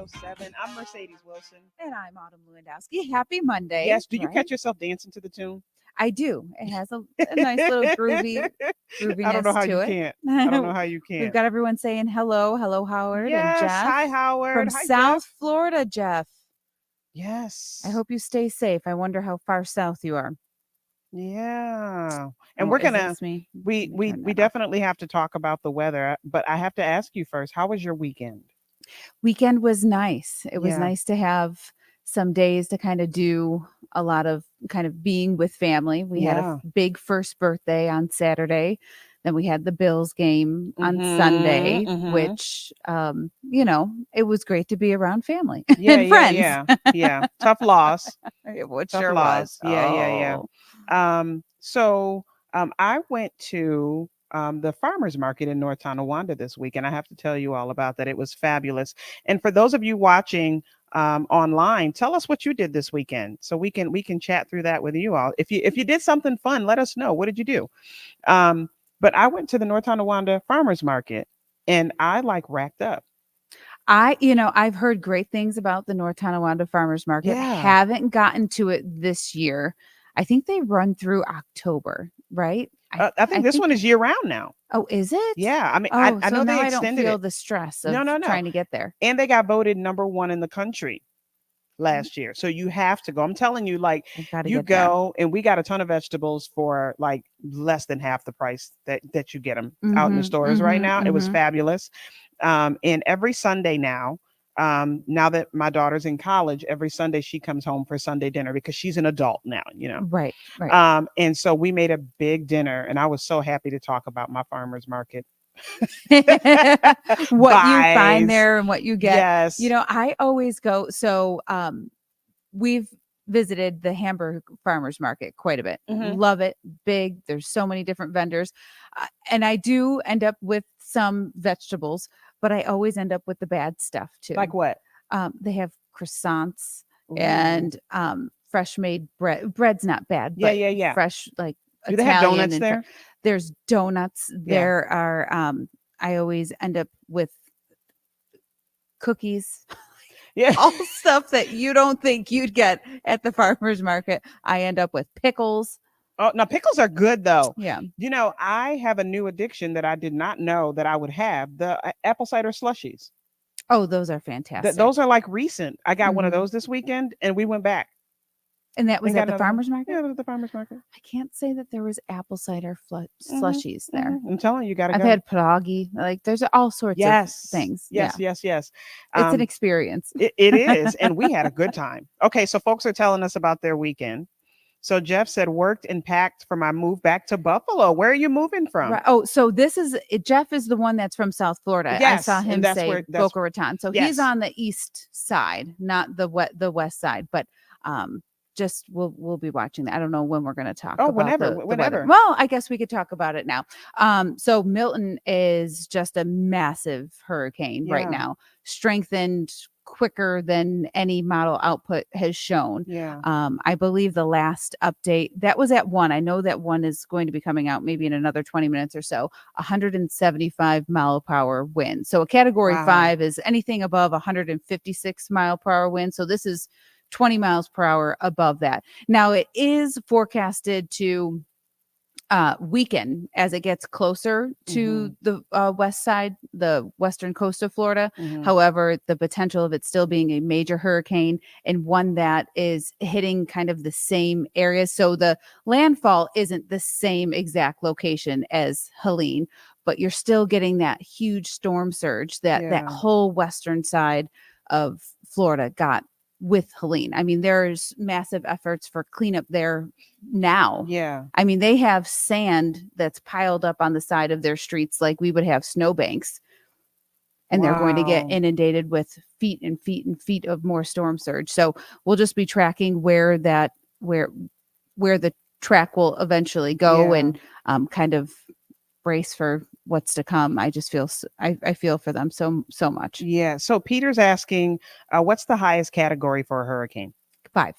307. I'm Mercedes Wilson. And I'm Autumn Lewandowski. Happy Monday. Yes. Do you right? catch yourself dancing to the tune? I do. It has a nice little I don't know grooviness how to you it. can't. I don't know how you We've can't. got everyone saying hello. Hello, Howard and Yes. Jeff Hi, Howard. from Hi, South Jeff. Florida, Jeff. Yes. I hope you stay safe. I wonder how far south you are. Yeah. And Oh, we're is gonna this me? we Let me we turn we that off. definitely have to talk about the weather, but I have to ask you first, how was your weekend? Weekend was nice. It was Yeah. nice to have some days to kind of do a lot of kind of being with family. We had a Yeah. big first birthday on Saturday. Then we had the Bills game on Mm-hmm. Sunday, Mm-hmm. which it was great to be around family Yeah, and yeah, friends. yeah. Yeah. Tough loss. It Tough sure was. loss. Yeah, yeah, yeah. Oh, I went to the farmers market in North Tonawanda this week, and I have to tell you all about that. It was fabulous. And for those of you watching online, tell us what you did this weekend, so we can chat through that with you all. If you did something fun, let us know. What did you do? Um, but I went to the North Tonawanda farmers market, and I like racked up. I've heard great things about the North Tonawanda Farmers Market. Yeah. Haven't gotten to it this year. I think they run through October, right? I I think this think. one is year round now. Oh, is it? Yeah. I mean, I, Oh, I so know now they I don't extended feel it. the stress No, of no, no. trying to get there. And they got voted number one in the country last year. So you have to go. I'm telling you, like, I've got to you get there. go, and we got a ton of vegetables for like less than half the price that you get them out in the Mhm. stores right Mhm. now. It was Mhm. fabulous. And every Sunday now that my daughter's in college, every Sunday she comes home for Sunday dinner because she's an adult now. Right, right. And so we made a big dinner, and I was so happy to talk about my farmers market What you find buys. there and what you get. Yes. I always go. So, we've visited the Hamburg Farmers Market quite a bit. Hmm. Love it. Big. There's so many different vendors. And I do end up with some vegetables, but I always end up with the bad stuff too. Like what? They have croissants Ooh. and fresh made bread. Bread's not bad, Yeah, but yeah, yeah. fresh, like Do they have Italian donuts and there? there's donuts. Yeah. There are I always end up with cookies, Yeah. all stuff that you don't think you'd get at the farmer's market. I end up with pickles. Oh, now pickles are good though. Yeah. I have a new addiction that I did not know that I would have, the apple cider slushies. Oh, those are fantastic. Those are like recent. I got one of Mhm. those this weekend, and we went back And that was and at got the another one. farmer's market? Yeah, it was at the farmer's market. I can't say that there was apple cider Hmm. slushies there. I'm telling you, you got to I've go. had pierogi. Like there's all sorts of Yes, things. Yeah. yes, yes, yes. It's an Um, experience. it is, and we had a good time. Okay, so folks are telling us about their weekend. So Jeff said, worked and packed for my move back to Buffalo. Where are you moving from? Right. Oh, so Jeff is the one that's from South Florida. I saw Yes, and him that's say where that's Boca Raton. So he's yes. on the east side, not the west side. But just we'll be watching that. I don't know when we're going to talk Oh, about whenever, the weather. whenever. Well, I guess we could talk about it now. So Milton is just a massive hurricane right Yeah, now, strengthened quicker than any model output has shown. yeah. I believe the last update that was at 1. I know that 1 is going to be coming out maybe in another 20 minutes or so. 175-mile-per-hour wind. So a category Wow. 5 is anything above 156-mile-per-hour wind. So this is 20 miles per hour above that. Now it is forecasted to weaken as it gets closer to Hmm. the west side, the western coast of Florida. Hmm. However, the potential of it still being a major hurricane and one that is hitting kind of the same areas. So the landfall isn't the same exact location as Helene, but you're still getting that huge storm surge that Yeah, whole western side of Florida got with Helene. I mean, there's massive efforts for cleanup there now. yeah. I mean, they have sand that's piled up on the side of their streets like we would have snowbanks, and they're going to get Wow. inundated with feet and feet and feet of more storm surge. So we'll just be tracking where the track will eventually go Yeah. and kind of brace for what's to come. I just feel I feel for them so much. Yeah. So Peter's asking, what's the highest category for a hurricane? 5.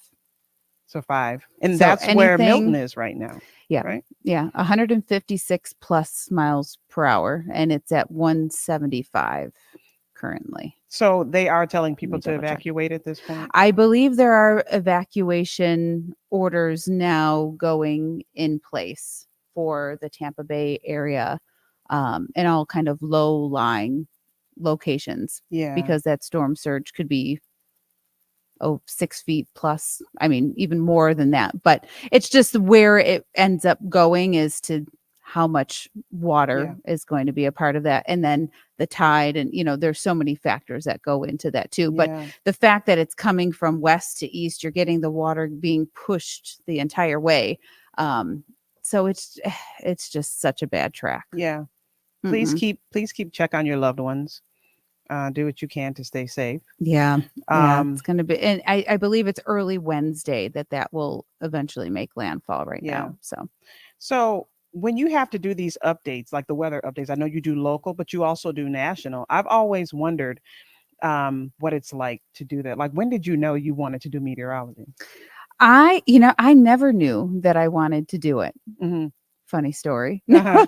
So 5. And So that's where Milton anything, is right now, yeah, right? yeah, 156 plus miles per hour, and it's at 175 currently. So they are telling Let me people to double check. evacuate at this point? I believe there are evacuation orders now going in place for the Tampa Bay area, and all kind of low lying locations, Yeah. because that storm surge could be 6 feet plus. I mean, even more than that. But it's just where it ends up going is to how much water Yeah. is going to be a part of that. And then the tide, and there's so many factors that go into that too. But Yeah. the fact that it's coming from west to east, you're getting the water being pushed the entire way. So it's just such a bad track. Yeah. Mm-mm. Please keep check on your loved ones. Do what you can to stay safe. Yeah. Yeah. It's Um, going to be, and I believe it's early Wednesday that will eventually make landfall right yeah. now. So So when you have to do these updates, like the weather updates, I know you do local, but you also do national. I've always wondered what it's like to do that. Like, when did you know you wanted to do meteorology? I never knew that I wanted to do it. Hmm. Funny story. Uh-huh.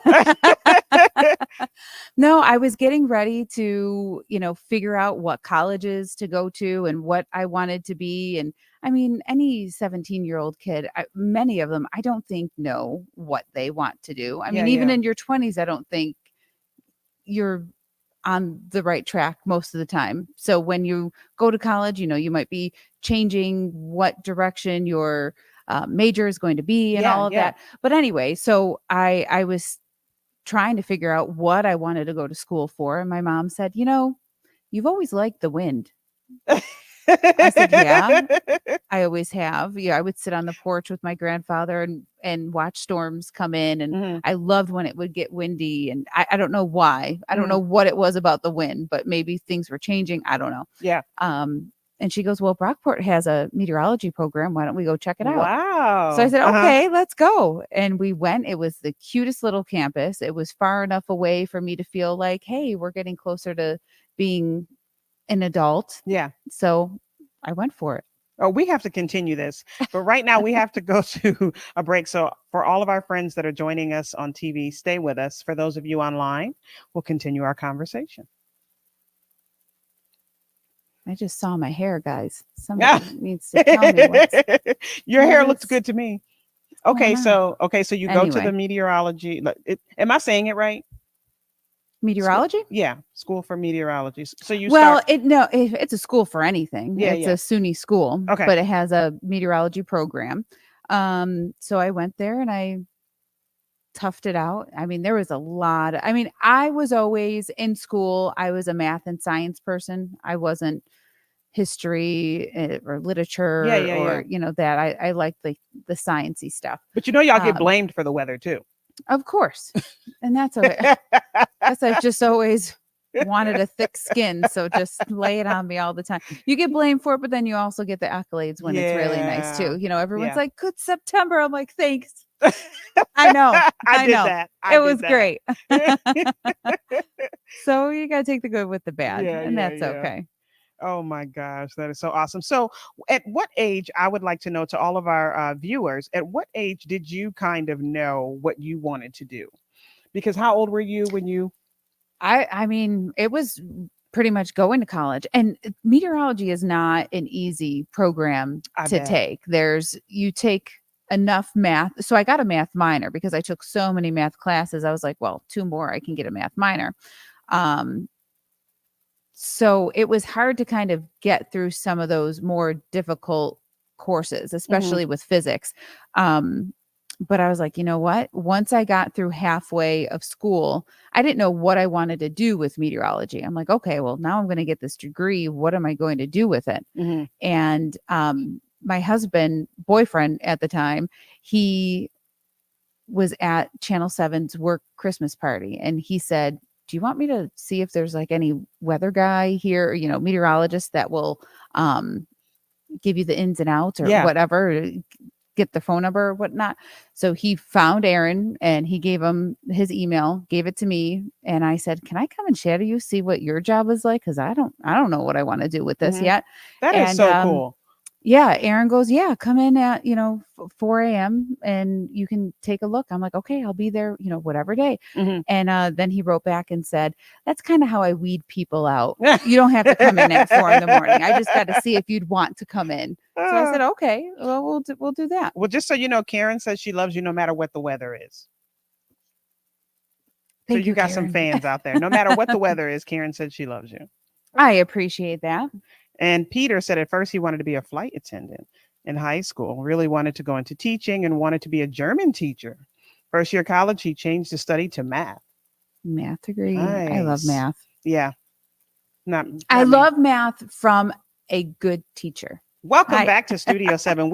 No, I was getting ready to, figure out what colleges to go to and what I wanted to be. And I mean, any 17-year-old kid, many of them, I don't think know what they want to do. I Yeah, mean, even yeah, in your 20s, I don't think you're on the right track most of the time. So when you go to college, you might be changing what direction your major is going to be and yeah, all of yeah. that. But anyway, so I was trying to figure out what I wanted to go to school for. And my mom said, you've always liked the wind. I said, yeah, I always have. Yeah, I would sit on the porch with my grandfather and watch storms come in. And Hmm. I loved when it would get windy. And I don't know why. I don't Hmm. know what it was about the wind, but maybe things were changing. I don't know. Yeah. And she goes, well, Brockport has a meteorology program. Why don't we go check it out? So I Wow. said, Uh-huh. okay, let's go. And we went. It was the cutest little campus. It was far enough away for me to feel like, hey, we're getting closer to being an adult. Yeah. So I went for it. Oh, we have to continue this, but right now we have to go to a break. So, for all of our friends that are joining us on TV, stay with us. For those of you online, we'll continue our conversation. I just saw my hair, guys. Yeah. Somebody needs to tell me Your what hair looks is good to me. going on. Okay, so you go to the Anyway, meteorology. Am I saying it right? School, meteorology? yeah, school for meteorology. So you Well, start. it's a school for anything. Yeah, It's a yeah. SUNY school, Okay. but it has a meteorology program. So I went there and I toughed it out. I mean, there was a lot. I mean, I was always in school. I was a math and science person. I wasn't history or Yeah, literature yeah, or yeah. that. I like the sciencey stuff. But y'all get Um, blamed for the weather too. of course, and that's okay. Guess I've just always wanted a thick skin, so just lay it on me all the time. You get blamed for it, but then you also get the accolades when it's really nice Yeah, too. Everyone's yeah. like, "Good September." I'm like, "Thanks." I know. I I did know. that. I It did was that. great. So you got to take the good with the bad, Yeah, and yeah, that's yeah. okay. Oh my gosh, that is so awesome. So, at what age, I would like to know, to all of our viewers, at what age did you kind of know what you wanted to do? Because how old were you when you? I mean, it was pretty much going to college, and meteorology is not an easy program I to bet. take. You take enough math. So I got a math minor because I took so many math classes. I was like, well, two more I can get a math minor. Um so it was hard to kind of get through some of those more difficult courses, Hmm. especially with physics. Um but I was like, you know what? Once I got through halfway of school, I didn't know what I wanted to do with meteorology. I'm like, okay, well, now I'm going to get this degree. What am I going to do with it? Hmm. And my boyfriend at the time, he was at Channel 7's work Christmas party, and he said, do you want me to see if there's like any weather guy here, meteorologist that will um, give you the ins and outs or Yeah. whatever, get the phone number or whatnot. So he found Aaron and he gave him his email, gave it to me. And I said, can I come and shadow you, see what your job is like? Cause I don't know what I want to do with this Hmm. yet. That is And so cool. Yeah, Aaron goes, "Yeah, come in at, 4 a.m. and you can take a look." I'm like, "Okay, I'll be there, whatever day." Mhm. And then he wrote back and said, "That's kind of how I weed people out. You don't have to come in at 4 in the morning. I just got to see if you'd want to come in." So I Ah, said, "Okay, well, we'll do that." well, just so you know, Karen says she loves you no matter what the weather is. So Thank you you, got some Karen. fans out there. No matter what the weather is, Karen said she loves you. I appreciate that. And Peter said at first he wanted to be a flight attendant in high school, really wanted to go into teaching and wanted to be a German teacher. First year college, he changed his study to math. Math degree. I love Nice. math. Yeah, not I not me. love math from a good teacher. Welcome I back to Studio 7.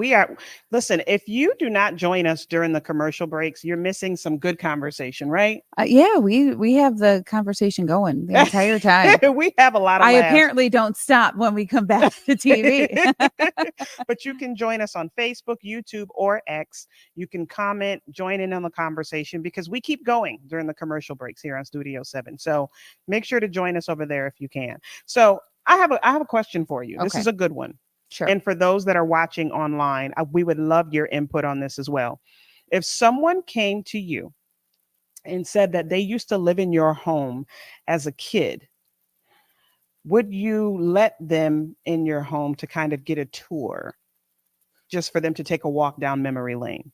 Listen, if you do not join us during the commercial breaks, you're missing some good conversation, right? Yeah, we have the conversation going the entire time. We have a lot of I laughs. apparently don't stop when we come back to TV. But you can join us on Facebook, YouTube, or X. You can comment, join in on the conversation because we keep going during the commercial breaks here on Studio 7. So make sure to join us over there if you can. So I have a question for you. This Okay, is a good one. sure. And for those that are watching online, we would love your input on this as well. If someone came to you and said that they used to live in your home as a kid, would you let them in your home to kind of get a tour just for them to take a walk down memory lane?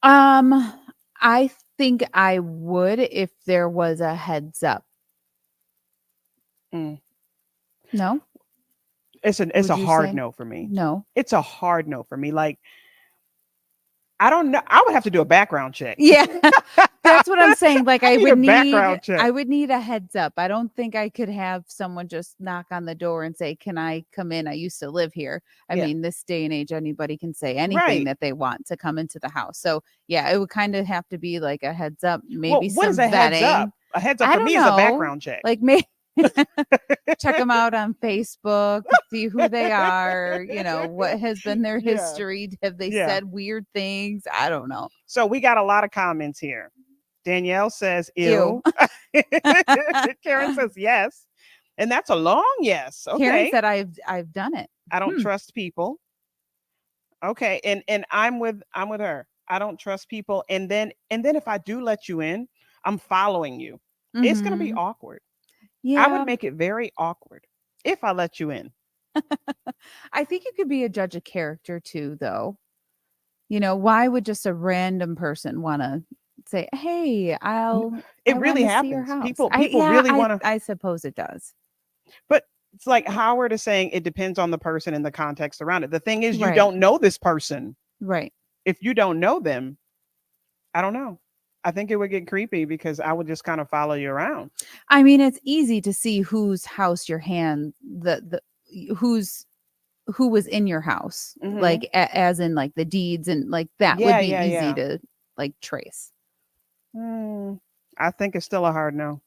Um, I think I would if there was a heads up. Mm. No? It's Would a you hard say no for me. no? It's a hard no for me. Like I don't know. I would have to do a background check. Yeah. That's what I'm saying. Like I I need would a need background check. I would need a heads up. I don't think I could have someone just knock on the door and say, "Can I come in? I used to live here." I Yeah. mean, this day and age anybody can say anything Right. that they want to come into the house. So, yeah, it would kind of have to be like a heads up, Well, maybe what is some a heads vetting. up? A heads up I for don't me is a know. background check. Like maybe check them out on Facebook, see who they are, what has been their Yeah. history. Have they Yeah. said weird things? I don't know. So we got a lot of comments here. Danielle says, Ew. ew. Karen says, yes. And that's a long yes. Karen Okay. said I've done it. I don't Hmm. trust people. Okay. And I'm with her. I don't trust people. And then if I do let you in, I'm following you. It's gonna be Mhm. awkward. I would Yeah. make it very awkward if I let you in. I think you could be a judge of character too, though. Why would just a random person want to say, "Hey, N- I It want really to see your happens. house." People Yeah, really I want to, I suppose it does. but it's like Howard is saying it depends on the person and the context around it. The thing is, you Right. don't know this person. Right. If you don't know them, I don't know. I think it would get creepy because I would just kind of follow you around. I mean, it's easy to see whose house your hand who's who was in your house, Hmm. like as in like the deeds and like that would Yeah, be yeah, easy yeah. to like trace. Mm, I think it's still a hard no.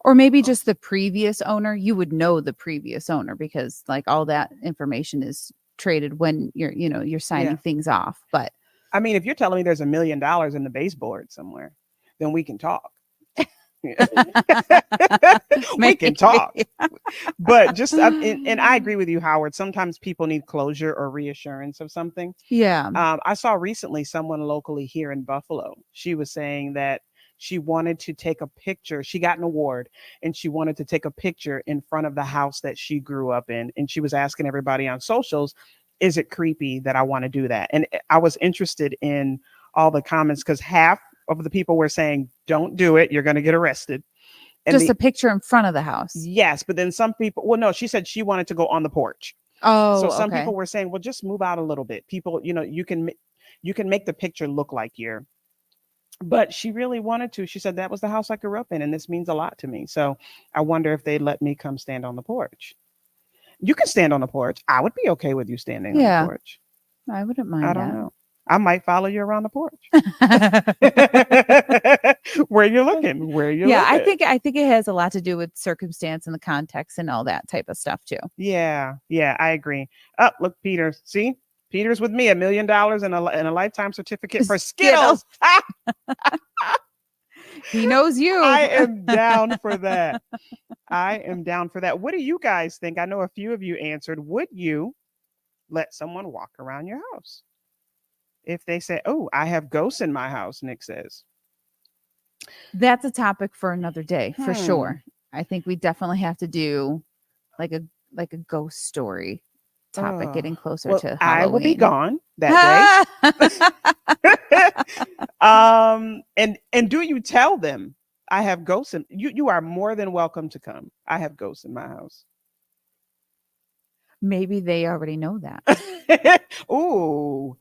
Or maybe just the previous owner, you would know the previous owner because like all that information is traded when you're signing Yeah. things off. But I mean, if you're telling me there's $1 million in the baseboard somewhere, then we can talk. We can maybe. talk. But just and I agree with you, Howard. Sometimes people need closure or reassurance of something. Yeah. I saw recently someone locally here in Buffalo. She was saying that she wanted to take a picture. She got an award and she wanted to take a picture in front of the house that she grew up in. And she was asking everybody on socials, is it creepy that I want to do that? And I was interested in all the comments because half of the people were saying, don't do it. You're going to get arrested. And Just the a picture in front of the house. yes, but then some people, well, no, she said she wanted to go on the porch. So Oh, some okay. people were saying, well, just move out a little bit. People, you can make the picture look like you're, but she really wanted to. She said that was the house I grew up in, and this means a lot to me. So I wonder if they let me come stand on the porch. You can stand on the porch. I would be okay with you standing on the Yeah, porch. I wouldn't I mind don't that. know. I might follow you around the porch. Where you looking? Where you Yeah, I looking? think I think it has a lot to do with circumstance and the context and all that type of stuff too. Yeah, yeah, I agree. Up, look, Peter. See, Peter's with me. $1 million and a lifetime certificate for Skittles. Skittles. He knows you. I am down for that. I am down for that. What do you guys think? I know a few of you answered. Would you let someone walk around your house. If they say, "Oh, I have ghosts in my house," Nick says, That's a topic for another day for "Hmm, sure. I think we definitely have to do like a like a ghost story topic oh, getting closer well, to I will be Halloween. gone that day." And do you tell them I have ghosts in you are more than welcome to come. I have ghosts in my house. Maybe they already know that, Ooh.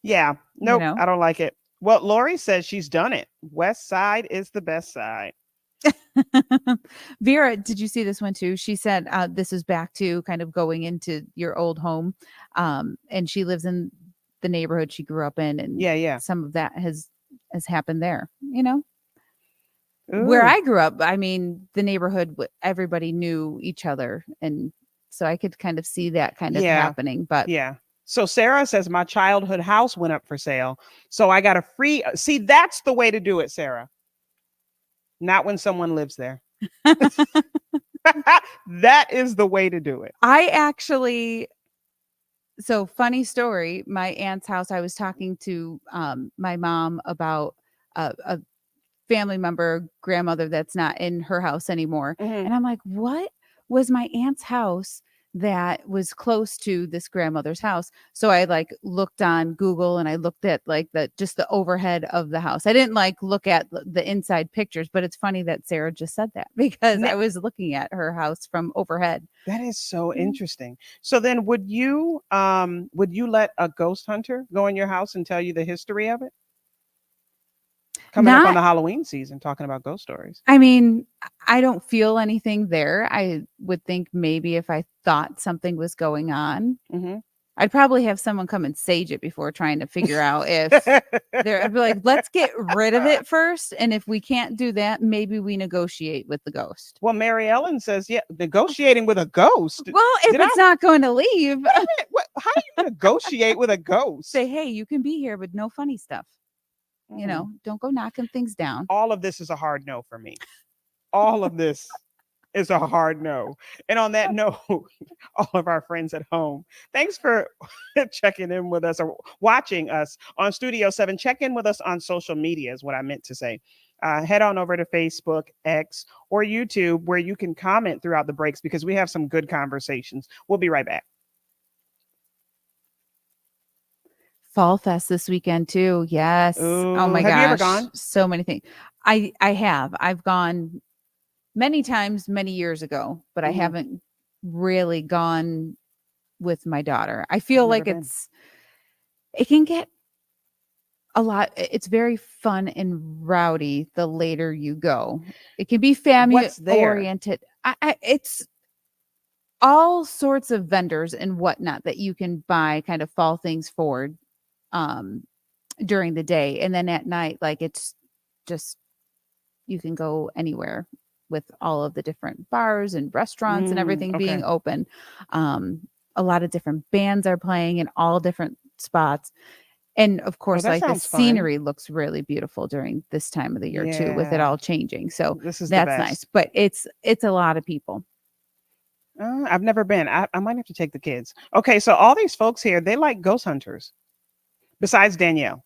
Yeah. you Nope, know? I don't like it. Well, Lori says she's done it. West side is the best side. Vera, did you see this one too? She said this is back to kind of going into your old home. And she lives in the neighborhood she grew up in, and Yeah, yeah. some of that has happened there, you know? Where Ooh. I grew up, I mean, the neighborhood, everybody knew each other. And so I could kind of see that kind of Yeah. happening. But Yeah. So Sarah says my childhood house went up for sale. So I got a free see, that's the way to do it, Sarah. Not when someone lives there. That is the way to do it. I actually, so funny story, my aunt's house, I was talking to my mom about a family member, grandmother that's not in her house anymore. Mhm. And I'm like, what was my aunt's house that was close to this grandmother's house? So I like looked on Google and I looked at like the just the overhead of the house. I didn't like look at the inside pictures, but it's funny that Sarah just said that because I was looking at her house from overhead. That is so Mm. interesting. So then would you let a ghost hunter go in your house and tell you the history of it? Coming up on Not the Halloween season talking about ghost stories. I mean, I don't feel anything there. I would think maybe if I thought something was going on, Mhm. I'd probably have someone come and sage it before trying to figure out if there I'd be like, "Let's get rid of it first, and if we can't do that, maybe we negotiate with the ghost." Well, Mary Ellen says, yeah, negotiating with a ghost. Well, if Did I it's not going to leave, wait a minute? What, how do you negotiate with a say, ghost? "Hey, you can be here, but no funny stuff." You Mm. know, don't go knocking things down. All of this is a hard no for me. All of this is a hard no. And on that note, all of our friends at home, thanks for checking in with us or watching us on Studio 7. Check in with us on social media, is what I meant to say. Head on over to Facebook, X, or YouTube where you can comment throughout the breaks because we have some good conversations. We'll be right back. Fall Fest this weekend too. Yes. Oh Ooh, my have you ever gosh, gone? so many things. I have. I've gone many times many years ago, but I Hmm. haven't really gone with my daughter. I I've feel never like been. it can get a lot it's very fun and rowdy the later you go. It can be family What's there? oriented. It's all sorts of vendors and whatnot that you can buy kind of fall things for um during the day. And then at night, like it's just you can go anywhere with all of the different bars and restaurants and everything being Okay. open. Um, a lot of different bands are playing in all different spots. And of Oh, course, that like the sounds fun. scenery looks really beautiful during this time of the year too, with it Yeah, all changing. So this is the that's nice. best. But it's a lot of people. I've never been. I might have to take the kids. Okay, so all these folks here, they like ghost hunters. Besides Danielle,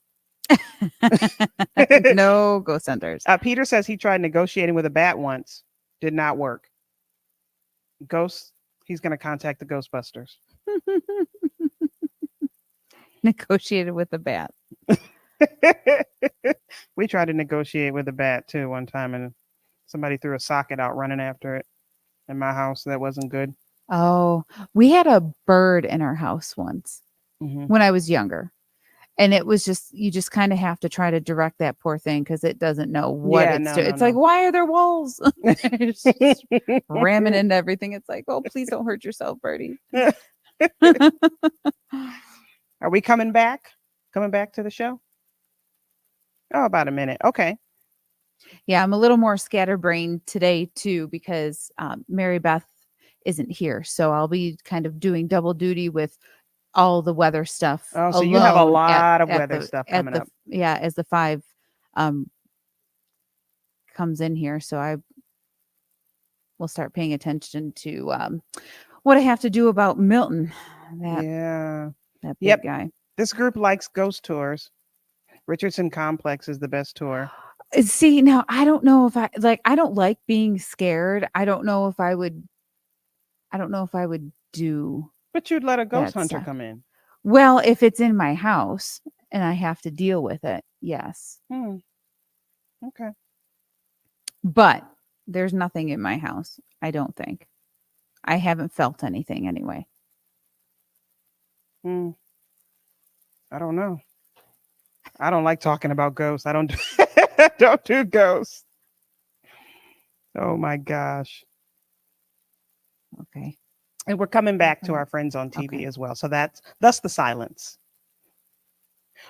No ghost hunters. Peter says he tried negotiating with a bat once, did not work. Ghosts. He's going to contact the Ghostbusters. Negotiated with a bat. We tried to negotiate with a bat too one time, and somebody threw a socket out running after it in my house. That wasn't good. Oh, we had a bird in our house once Hmm. when I was younger. And it was just you just kind of have to try to direct that poor thing because it doesn't know what Yeah, it's no, doing. no, It's like, no. why are there walls? It's just ramming into everything. It's like, oh, please don't hurt yourself, Birdie. Are we coming back? Coming back to the show? Oh, about a minute. Okay. Yeah, I'm a little more scatterbrained today too because Mary Beth isn't here, so I'll be kind of doing double duty with all the weather stuff Oh, so you have a alone lot of weather stuff coming up. yeah, as the five um comes in here. So I will start paying attention to what I have to do about Milton that Yeah. that big Yep. guy. This group likes ghost tours. Richardson Complex is the best tour. See, now I don't know if I don't like being scared. I don't know if I would do But you'd let a ghost that hunter stuff. come in. Well, if it's in my house and I have to deal with it, yes. Hmm. Okay. But there's nothing in my house, I don't think. I haven't felt anything anyway. Hmm. I don't know. I don't like talking about ghosts. I don't do, don't do ghosts. Oh my gosh. Okay. And we're coming back to Okay. our friends on TV Okay. as well. So that's thus the silence.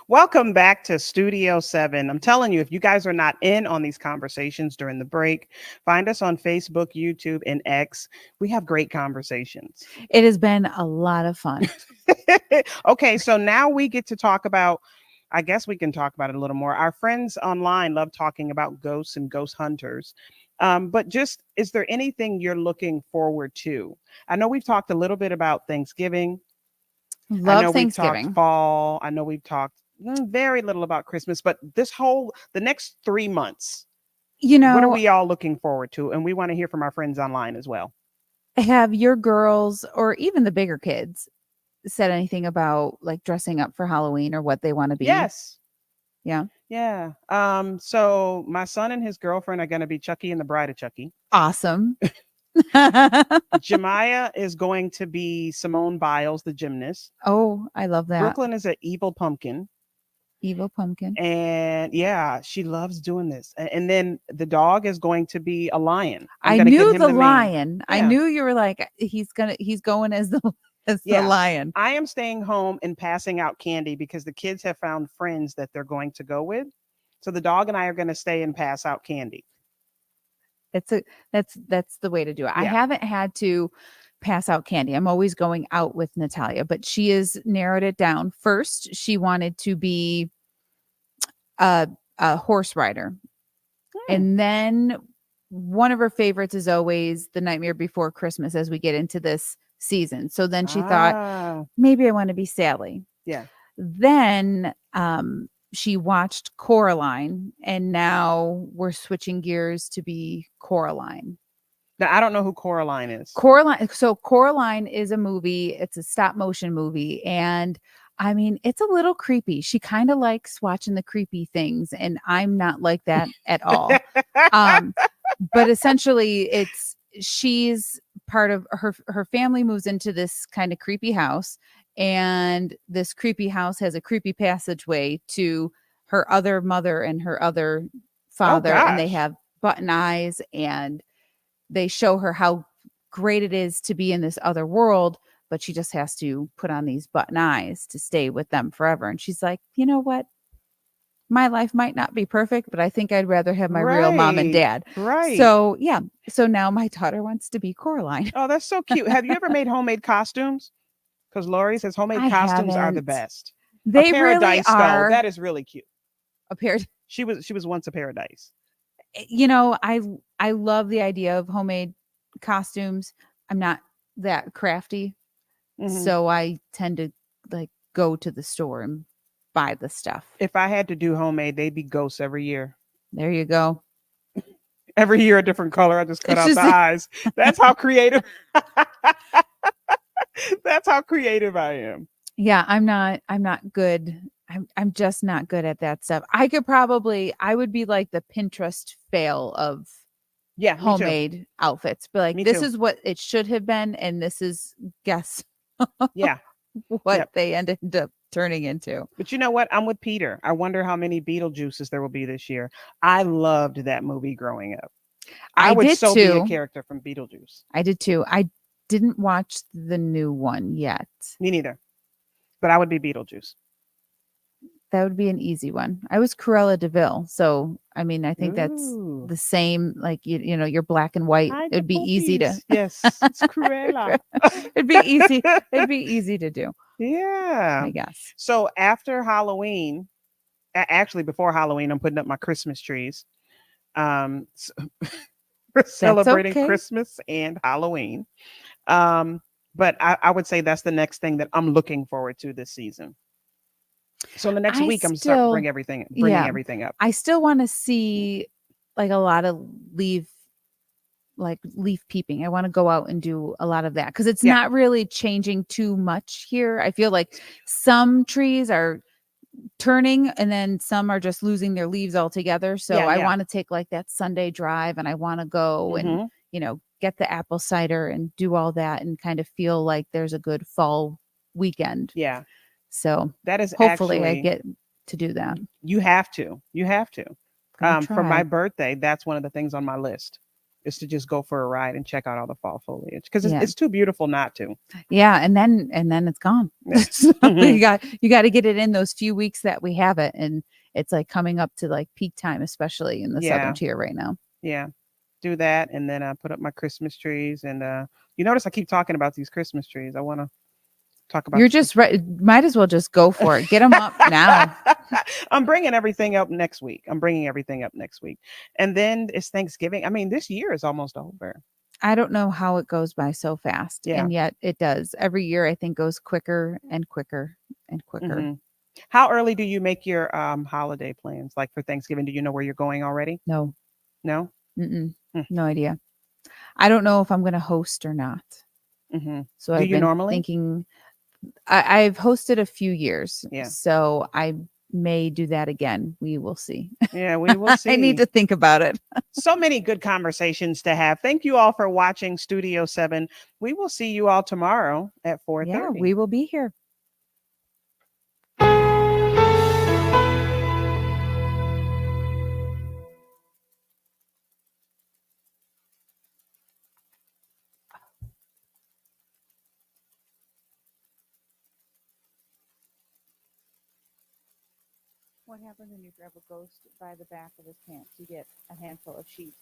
Welcome back to Studio 7. I'm telling you, if you guys are not in on these conversations during the break, find us on Facebook, YouTube, and X. We have great conversations. It has been a lot of fun. Okay, so now we get to talk about, I guess we can talk about it a little more. Our friends online love talking about ghosts and ghost hunters. But just, is there anything you're looking forward to? I know we've talked a little bit about Thanksgiving. I Love know we've talked Thanksgiving. fall. I know we've talked very little about Christmas, but the next 3 months, You what are know, we all looking forward to? And we want to hear from our friends online as well. have your girls or even the bigger kids said anything about like dressing up for Halloween or what they want to be? Yes. Yeah. Yeah. So my son and his girlfriend are going to be Chucky and the Bride of Chucky. Awesome. Jemiah is going to be Simone Biles, the gymnast. Oh, I love that. Brooklyn is an evil pumpkin. Evil pumpkin. And yeah, she loves doing this. And then the dog is going to be a lion. I'm I going to get knew him the the mane. lion. I Yeah. knew you were like he's going as the as the Yeah. lion. I am staying home and passing out candy because the kids have found friends that they're going to go with. So the dog and I are going to stay and pass out candy. It's a that's the way to do it. I Yeah. haven't had to pass out candy. I'm always going out with Natalia, but she has narrowed it down. First, she wanted to be a horse rider. Hmm. And then one of her favorites is always The Nightmare Before Christmas as we get into this season. So then she thought, Ah, maybe I want to be Sally. yeah. Then she watched Coraline, and now we're switching gears to be Coraline. Now I don't know who Coraline is. Coraline is a movie, it's a stop motion movie, and I mean, it's a little creepy. She kind of likes watching the creepy things, and I'm not like that at all. Um, but essentially she's part of her family moves into this kind of creepy house, and this creepy house has a creepy passageway to her other mother and her other Oh father, and they gosh. have button eyes, and they show her how great it is to be in this other world, but she just has to put on these button eyes to stay with them forever. And she's like, you know what? My life might not be perfect, but I think I'd rather have my real mom and Right. dad. Right. So, yeah. So now my daughter wants to be Coraline. Oh, that's so cute. Have you ever made homemade costumes? Because Lori says homemade I costumes are the haven't. best. A They really paradise though, are that is really cute. a pair. She was once a paradise. You know, I love the idea of homemade costumes. I'm not that crafty, Hmm. so I tend to like go to the store and buy the stuff. If I had to do homemade, they'd be ghosts every year. There you go. Every year a different color. I just cut It's out the just eyes. That's how creative. That's how creative I am. yeah, I'm not good. I'm just not good at that stuff. I would be like the Pinterest fail of Yeah, me too. homemade outfits. But like Me this too. is what it should have been, and this is guess Yeah. what Yep. they ended up turning into. But you know what? I'm with Peter. I wonder how many Beetlejuices there will be this year. I loved that movie growing up. I I would did so be a too. character from Beetlejuice. I did too. I didn't watch the new one yet. Me neither. But I would be Beetlejuice. That would be an easy one. I was Cruella Deville, so I mean, I think that's Ooh. the same. Like you know, you're black and white. Hide the It'd be easy to. puppies. Yes, it's Cruella. It'd be easy. It'd be easy to do, Yeah. I guess. So after Halloween, actually before Halloween, I'm putting up my Christmas trees. So we're That's celebrating okay. Christmas and Halloween. Um, But I would say that's the next thing that I'm looking forward to this season. So in the next I week, I'm start still, bringing yeah, everything up. I still want to see like a lot of leaf, like leaf peeping. I want to go out and do a lot of that because it's Yeah, not really changing too much here. I feel like some trees are turning and then some are just losing their leaves altogether. So yeah, I yeah. want to take like that Sunday drive and I want to go and, Hmm. get the apple cider and do all that and kind of feel like there's a good fall weekend. Yeah, So that is hopefully I actually get to do that. you have to. You have to. Gonna For my try. birthday, that's one of the things on my list is to just go for a ride and check out all the fall foliage because Yeah. it's too beautiful not to. Yeah. And then it's gone. Yeah. So Hmm. you got to get it in those few weeks that we have it. And it's like coming up to like peak time, especially in the southern Yeah, tier right now. yeah. Do that, and then put up my Christmas trees. And you notice I keep talking about these Christmas trees. I want to talk about You're the just right. Might as well just go for it. Get them up now. I'm bringing everything up next week. I'm bringing everything up next week. And then it's Thanksgiving. I mean, this year is almost over. I don't know how it goes by so fast, Yeah. and yet it does. Every year, I think goes quicker and quicker and quicker. Hmm. How early do you make your holiday plans? Like for Thanksgiving, do you know where you're going already? No, No? mm-mm, Mm. no idea. I don't know if I'm going to host or not. Mm-hmm. So Do I've you been normally? thinking. I've hosted a few years, Yeah. so I may do that again. We will see. Yeah, we will I need see. to think about it. So many good conversations to have. Thank you all for watching Studio 7. We will see you all tomorrow at Yeah, 4:30. we will be here. What happens when you grab a ghost by the back of his pants? You get a handful of sheep.